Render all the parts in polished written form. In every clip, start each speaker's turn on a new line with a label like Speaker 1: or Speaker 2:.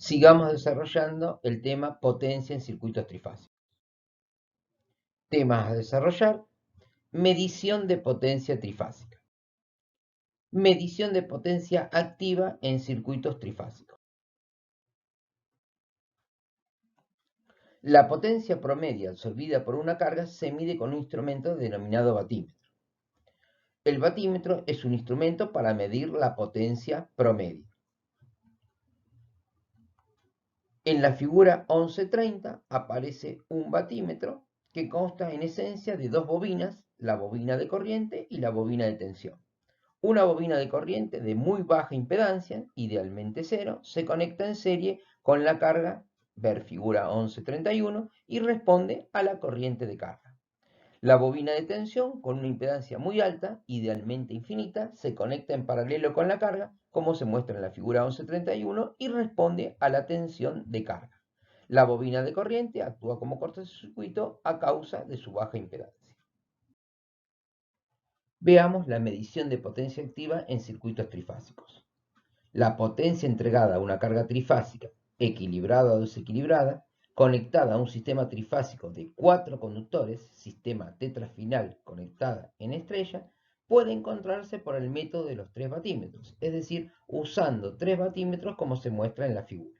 Speaker 1: Sigamos desarrollando el tema potencia en circuitos trifásicos. Temas a desarrollar: medición de potencia trifásica. Medición de potencia activa en circuitos trifásicos. La potencia promedio absorbida por una carga se mide con un instrumento denominado batímetro. El batímetro es un instrumento para medir la potencia promedio. En la figura 1130 aparece un batímetro que consta en esencia de dos bobinas, la bobina de corriente y la bobina de tensión. Una bobina de corriente de muy baja impedancia, idealmente cero, se conecta en serie con la carga, ver figura 1131, y responde a la corriente de carga. La bobina de tensión, con una impedancia muy alta, idealmente infinita, se conecta en paralelo con la carga, como se muestra en la figura 1131, y responde a la tensión de carga. La bobina de corriente actúa como cortocircuito a causa de su baja impedancia. Veamos la medición de potencia activa en circuitos trifásicos. La potencia entregada a una carga trifásica, equilibrada o desequilibrada, conectada a un sistema trifásico de 4 conductores, sistema tetrafinal conectada en estrella, puede encontrarse por el método de los 3 batímetros, es decir, usando 3 batímetros como se muestra en la figura.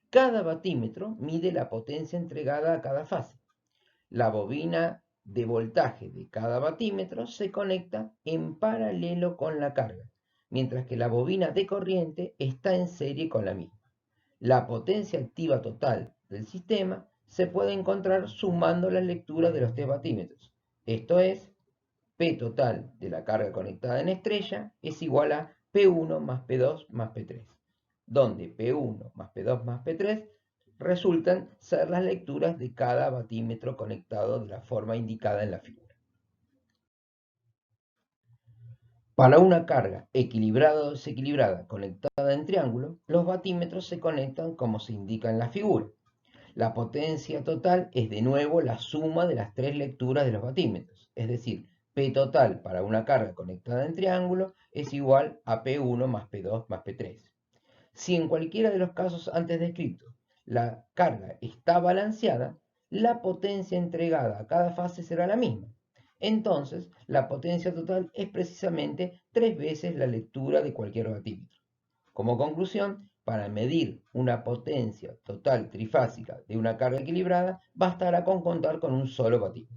Speaker 1: Cada batímetro mide la potencia entregada a cada fase. La bobina de voltaje de cada batímetro se conecta en paralelo con la carga, mientras que la bobina de corriente está en serie con la misma. La potencia activa total del sistema se puede encontrar sumando las lecturas de los 3 batímetros. Esto es, P total de la carga conectada en estrella es igual a P1 más P2 más P3, donde P1 más P2 más P3 resultan ser las lecturas de cada batímetro conectado de la forma indicada en la figura. Para una carga equilibrada o desequilibrada conectada en triángulo, los batímetros se conectan como se indica en la figura. La potencia total es de nuevo la suma de las 3 lecturas de los batímetros, es decir, P total para una carga conectada en triángulo es igual a P1 más P2 más P3. Si en cualquiera de los casos antes descritos la carga está balanceada, la potencia entregada a cada fase será la misma. Entonces, la potencia total es precisamente 3 veces la lectura de cualquier batímetro. Como conclusión, para medir una potencia total trifásica de una carga equilibrada, bastará con contar con un solo batímetro.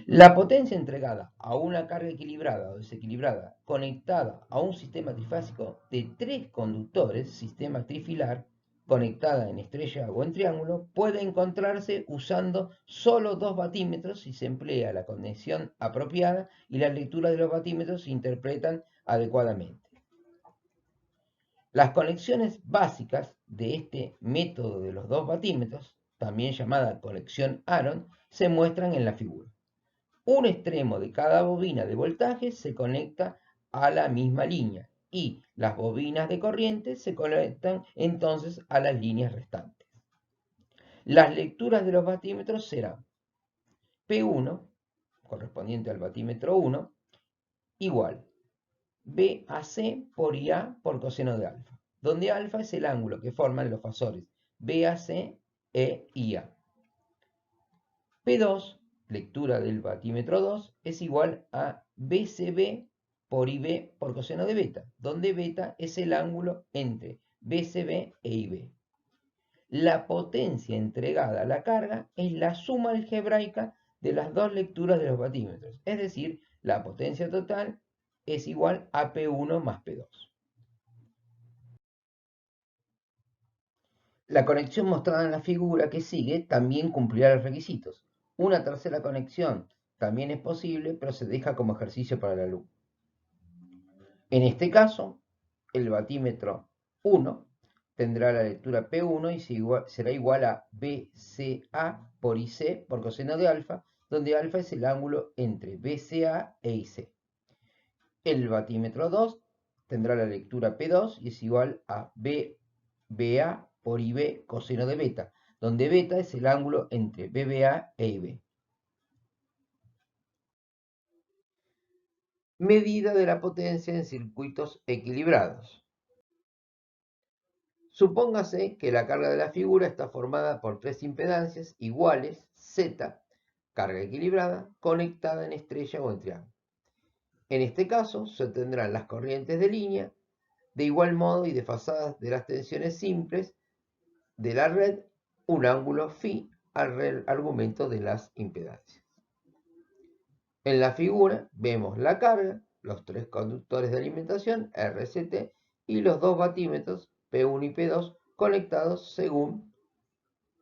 Speaker 1: La potencia entregada a una carga equilibrada o desequilibrada conectada a un sistema trifásico de 3 conductores, sistema trifilar, conectada en estrella o en triángulo, puede encontrarse usando solo 2 batímetros si se emplea la conexión apropiada y las lecturas de los batímetros se interpretan adecuadamente. Las conexiones básicas de este método de los 2 batímetros, también llamada conexión Aaron, se muestran en la figura. Un extremo de cada bobina de voltaje se conecta a la misma línea y las bobinas de corriente se conectan entonces a las líneas restantes. Las lecturas de los batímetros serán P1, correspondiente al batímetro 1, igual BAC por IA por coseno de alfa, donde alfa es el ángulo que forman los fasores BAC e IA. P2, lectura del batímetro 2, es igual a BCB por IB por coseno de beta, donde beta es el ángulo entre BCB e IB. La potencia entregada a la carga es la suma algebraica de las dos lecturas de los batímetros, es decir, la potencia total es igual a P1 más P2. La conexión mostrada en la figura que sigue también cumplirá los requisitos. Una tercera conexión también es posible, pero se deja como ejercicio para el alumno. En este caso, el batímetro 1 tendrá la lectura P1 y será igual a BCA por IC por coseno de alfa, donde alfa es el ángulo entre BCA e IC. El batímetro 2 tendrá la lectura P2 y es igual a BA por IB coseno de beta, donde beta es el ángulo entre BBA e IB. Medida de la potencia en circuitos equilibrados. Supóngase que la carga de la figura está formada por tres impedancias iguales, Z, carga equilibrada, conectada en estrella o en triángulo. En este caso, se obtendrán las corrientes de línea de igual modo y desfasadas de las tensiones simples de la red, un ángulo φ al argumento de las impedancias. En la figura vemos la carga, los tres conductores de alimentación, RCT, y los dos batímetros, P1 y P2, conectados según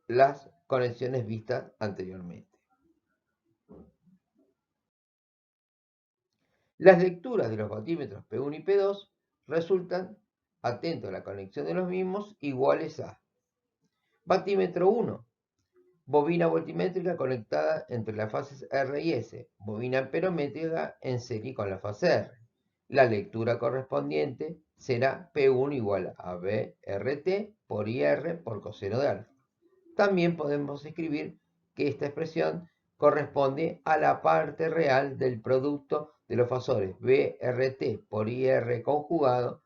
Speaker 1: las conexiones vistas anteriormente. Las lecturas de los batímetros P1 y P2 resultan, atento a la conexión de los mismos, iguales a batímetro 1, bobina voltimétrica conectada entre las fases R y S, bobina amperométrica en serie con la fase R. La lectura correspondiente será P1 igual a BRT por IR por coseno de alfa. También podemos escribir que esta expresión corresponde a la parte real del producto de los fasores BRT por IR conjugado,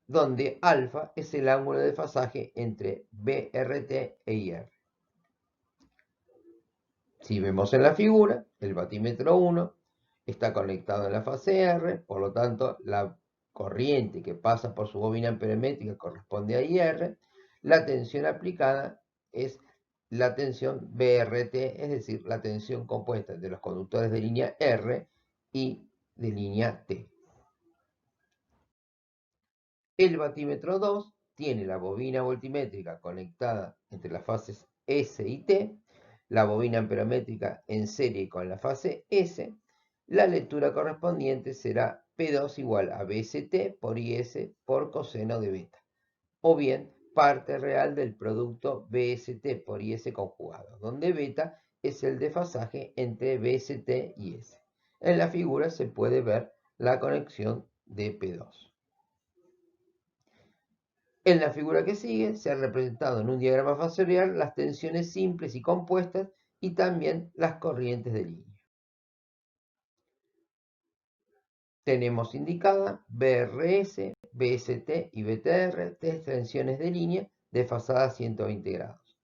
Speaker 1: donde alfa es el ángulo de desfasaje entre BRT e IR. Si vemos en la figura, el batímetro 1 está conectado en la fase R, por lo tanto la corriente que pasa por su bobina amperométrica corresponde a IR, la tensión aplicada es la tensión BRT, es decir, la tensión compuesta de los conductores de línea R y de línea T. El batímetro 2 tiene la bobina voltimétrica conectada entre las fases S y T, la bobina amperométrica en serie con la fase S. La lectura correspondiente será P2 igual a BST por IS por coseno de beta, o bien parte real del producto BST por IS conjugado, donde beta es el desfasaje entre BST y S. En la figura se puede ver la conexión de P2. En la figura que sigue se han representado en un diagrama fasorial las tensiones simples y compuestas y también las corrientes de línea. Tenemos indicadas BRS, BST y BTR, tres tensiones de línea desfasadas 120 grados.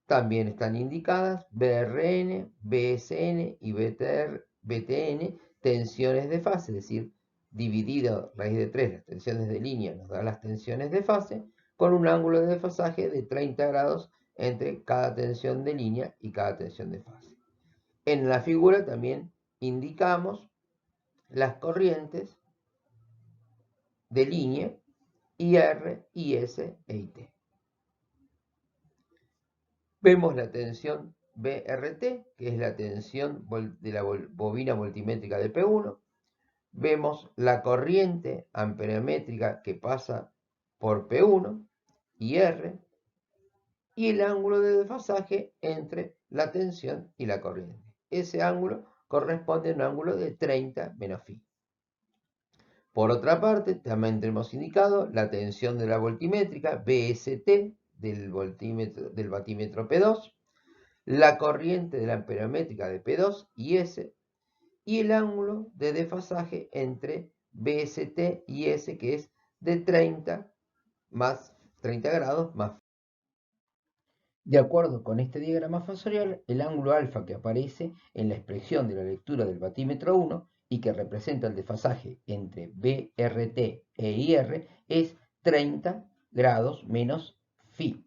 Speaker 1: También están indicadas BRN, BSN y BTN, tensiones de fase, es decir, dividido raíz de 3 las tensiones de línea nos da las tensiones de fase, con un ángulo de desfasaje de 30 grados entre cada tensión de línea y cada tensión de fase. En la figura también indicamos las corrientes de línea IR, IS e IT. Vemos la tensión BRT, que es la tensión de la bobina voltimétrica de P1. Vemos la corriente amperométrica que pasa por P1 y R, y el ángulo de desfasaje entre la tensión y la corriente. Ese ángulo corresponde a un ángulo de 30 menos φ. Por otra parte, también tenemos indicado la tensión de la voltimétrica BST del batímetro P2, la corriente de la amperométrica de P2 y S, y el ángulo de desfasaje entre BST y S, que es de 30 grados más. De acuerdo con este diagrama fasorial, el ángulo alfa que aparece en la expresión de la lectura del batímetro 1 y que representa el desfasaje entre BRT e IR es 30 grados menos φ.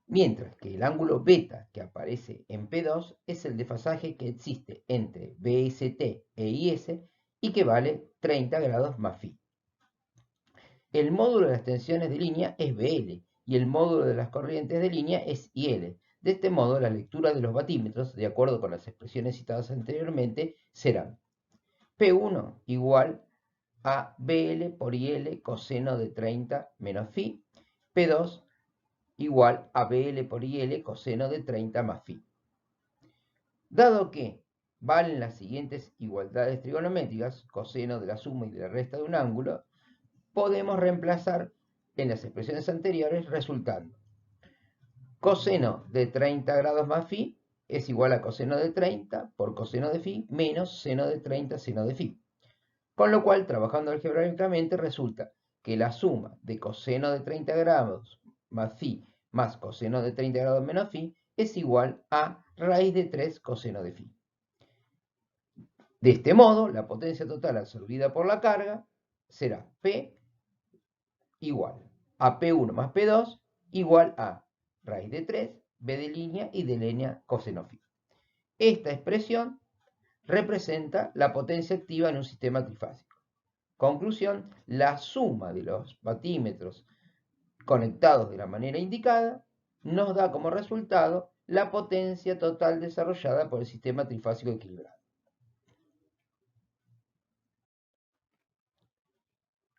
Speaker 1: Mientras que el ángulo beta que aparece en P2 es el desfasaje que existe entre BST e IS y que vale 30 grados más φ. El módulo de las tensiones de línea es BL y el módulo de las corrientes de línea es IL. De este modo, la lectura de los batímetros, de acuerdo con las expresiones citadas anteriormente, serán P1 igual a BL por IL coseno de 30 menos φ, P2 igual a BL por IL coseno de 30 más φ. Dado que valen las siguientes igualdades trigonométricas, coseno de la suma y de la resta de un ángulo, podemos reemplazar en las expresiones anteriores resultando coseno de 30 grados más φ es igual a coseno de 30 por coseno de φ menos seno de 30 seno de φ. Con lo cual, trabajando algebraicamente, resulta que la suma de coseno de 30 grados más phi más coseno de 30 grados menos phi es igual a raíz de 3 coseno de phi. De este modo, la potencia total absorbida por la carga será P igual a P1 más P2 igual a raíz de 3, B de línea y de línea coseno phi. Esta expresión representa la potencia activa en un sistema trifásico. Conclusión, la suma de los batímetros conectados de la manera indicada nos da como resultado la potencia total desarrollada por el sistema trifásico equilibrado.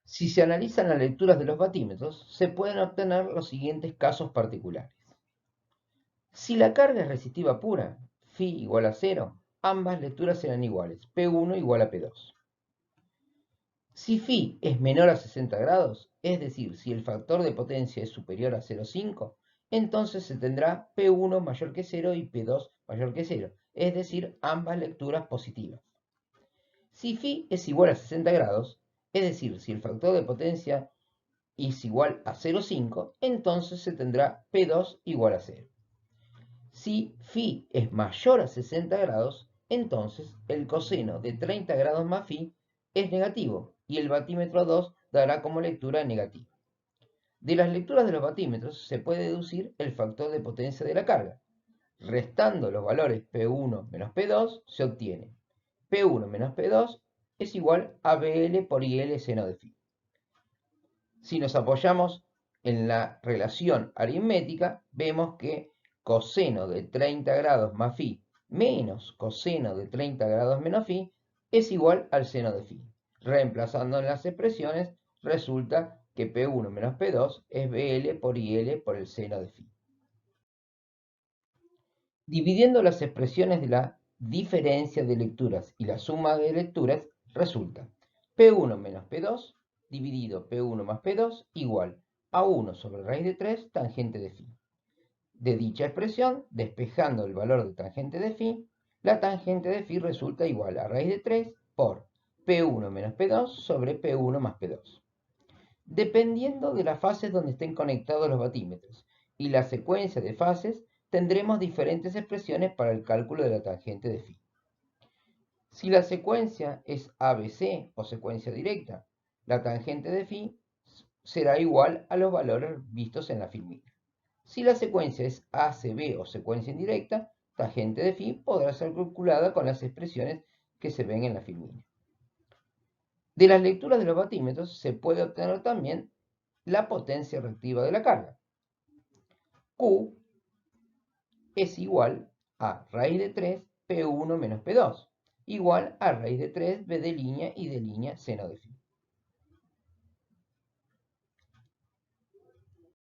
Speaker 1: Si se analizan las lecturas de los batímetros, se pueden obtener los siguientes casos particulares. Si la carga es resistiva pura, phi igual a 0, ambas lecturas serán iguales, P1 igual a P2. Si phi es menor a 60 grados, es decir, si el factor de potencia es superior a 0,5, entonces se tendrá P1 mayor que 0 y P2 mayor que 0, es decir, ambas lecturas positivas. Si phi es igual a 60 grados, es decir, si el factor de potencia es igual a 0,5, entonces se tendrá P2 igual a 0. Si phi es mayor a 60 grados, entonces el coseno de 30 grados más phi es negativo y el batímetro 2 dará como lectura negativa. De las lecturas de los batímetros se puede deducir el factor de potencia de la carga. Restando los valores P1 menos P2 se obtiene P1 menos P2 es igual a BL por IL seno de phi. Si nos apoyamos en la relación aritmética, vemos que coseno de 30 grados más phi menos coseno de 30 grados menos phi es igual al seno de phi. Reemplazando en las expresiones, resulta que P1 menos P2 es BL por IL por el seno de phi. Dividiendo las expresiones de la diferencia de lecturas y la suma de lecturas, resulta P1 menos P2 dividido P1 más P2 igual a 1 sobre raíz de 3 tangente de phi. De dicha expresión, despejando el valor de tangente de phi, la tangente de phi resulta igual a raíz de 3 por P1 menos P2 sobre P1 más P2. Dependiendo de las fases donde estén conectados los batímetros y la secuencia de fases, tendremos diferentes expresiones para el cálculo de la tangente de phi. Si la secuencia es ABC o secuencia directa, la tangente de phi será igual a los valores vistos en la filmina. Si la secuencia es ACB o secuencia indirecta, tangente de phi podrá ser calculada con las expresiones que se ven en la filmina. De las lecturas de los batímetros se puede obtener también la potencia reactiva de la carga. Q es igual a raíz de 3 P1 menos P2, igual a raíz de 3 B de línea y de línea seno de phi.